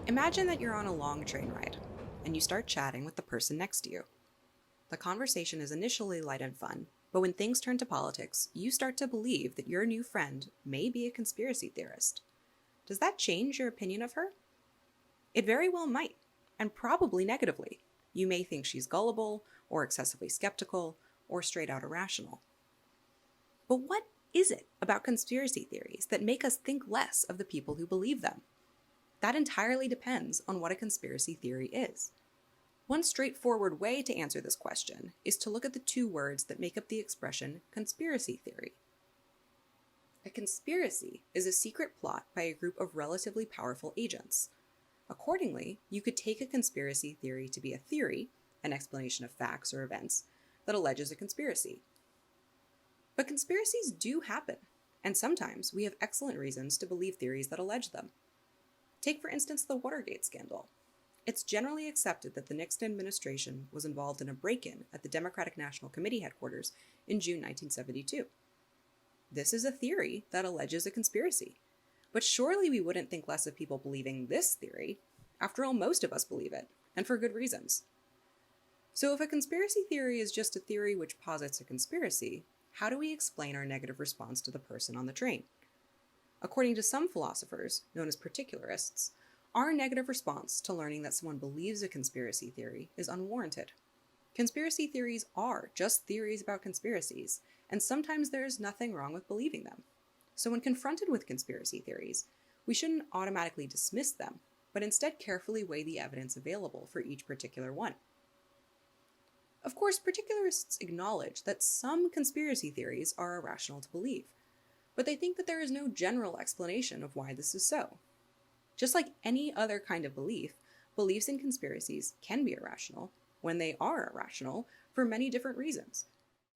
Imagine that you're on a long train ride, and you start chatting with the person next to you. The conversation is initially light and fun, but when things turn to politics, you start to believe that your new friend may be a conspiracy theorist. Does that change your opinion of her? It very well might, and probably negatively. You may think she's gullible, or excessively skeptical, or straight out irrational. But what is it about conspiracy theories that make us think less of the people who believe them? That entirely depends on what a conspiracy theory is. One straightforward way to answer this question is to look at the two words that make up the expression conspiracy theory. A conspiracy is a secret plot by a group of relatively powerful agents. Accordingly, you could take a conspiracy theory to be a theory, an explanation of facts or events, that alleges a conspiracy. But conspiracies do happen, and sometimes we have excellent reasons to believe theories that allege them. Take, for instance, the Watergate scandal. It's generally accepted that the Nixon administration was involved in a break-in at the Democratic National Committee headquarters in June 1972. This is a theory that alleges a conspiracy. But surely we wouldn't think less of people believing this theory. After all, most of us believe it, and for good reasons. So if a conspiracy theory is just a theory which posits a conspiracy, how do we explain our negative response to the person on the train? According to some philosophers, known as particularists, our negative response to learning that someone believes a conspiracy theory is unwarranted. Conspiracy theories are just theories about conspiracies, and sometimes there is nothing wrong with believing them. So when confronted with conspiracy theories, we shouldn't automatically dismiss them, but instead carefully weigh the evidence available for each particular one. Of course, particularists acknowledge that some conspiracy theories are irrational to believe, but they think that there is no general explanation of why this is so. Just like any other kind of belief, beliefs in conspiracies can be irrational when they are irrational for many different reasons.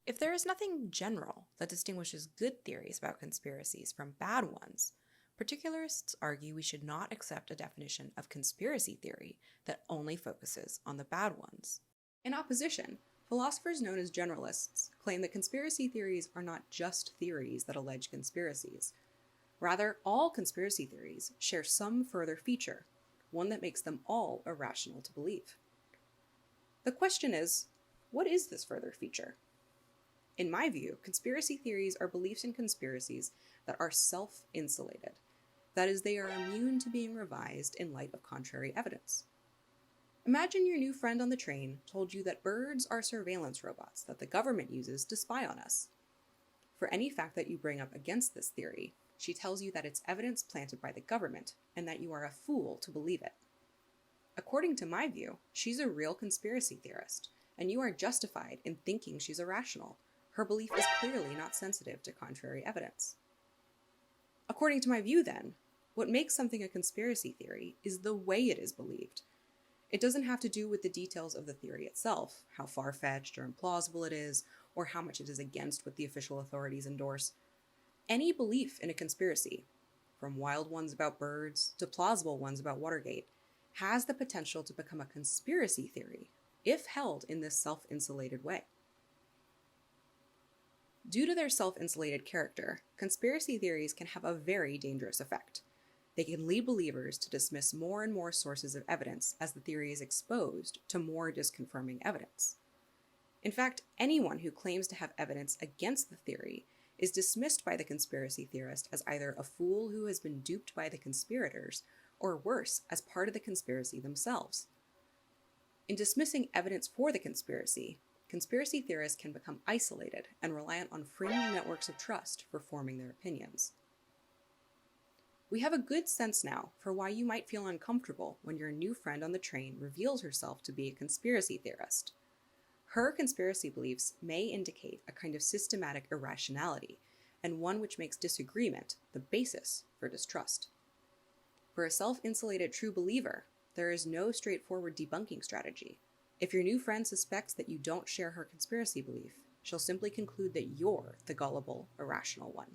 If there is nothing general that distinguishes good theories about conspiracies from bad ones, particularists argue we should not accept a definition of conspiracy theory that only focuses on the bad ones. In opposition, philosophers known as generalists claim that conspiracy theories are not just theories that allege conspiracies. Rather, all conspiracy theories share some further feature, one that makes them all irrational to believe. The question is, what is this further feature? In my view, conspiracy theories are beliefs in conspiracies that are self-insulated. That is, they are immune to being revised in light of contrary evidence. Imagine your new friend on the train told you that birds are surveillance robots that the government uses to spy on us. For any fact that you bring up against this theory, she tells you that it's evidence planted by the government and that you are a fool to believe it. According to my view, she's a real conspiracy theorist, and you are justified in thinking she's irrational. Her belief is clearly not sensitive to contrary evidence. According to my view, then, what makes something a conspiracy theory is the way it is believed. It doesn't have to do with the details of the theory itself, how far-fetched or implausible it is, or how much it is against what the official authorities endorse. Any belief in a conspiracy, from wild ones about birds to plausible ones about Watergate, has the potential to become a conspiracy theory if held in this self-insulated way. Due to their self-insulated character, conspiracy theories can have a very dangerous effect. They can lead believers to dismiss more and more sources of evidence as the theory is exposed to more disconfirming evidence. In fact, anyone who claims to have evidence against the theory is dismissed by the conspiracy theorist as either a fool who has been duped by the conspirators, or worse, as part of the conspiracy themselves. In dismissing evidence for the conspiracy theorists can become isolated and reliant on fringe networks of trust for forming their opinions. We have a good sense now for why you might feel uncomfortable when your new friend on the train reveals herself to be a conspiracy theorist. Her conspiracy beliefs may indicate a kind of systematic irrationality, and one which makes disagreement the basis for distrust. For a self-insulated true believer, there is no straightforward debunking strategy. If your new friend suspects that you don't share her conspiracy belief, she'll simply conclude that you're the gullible, irrational one.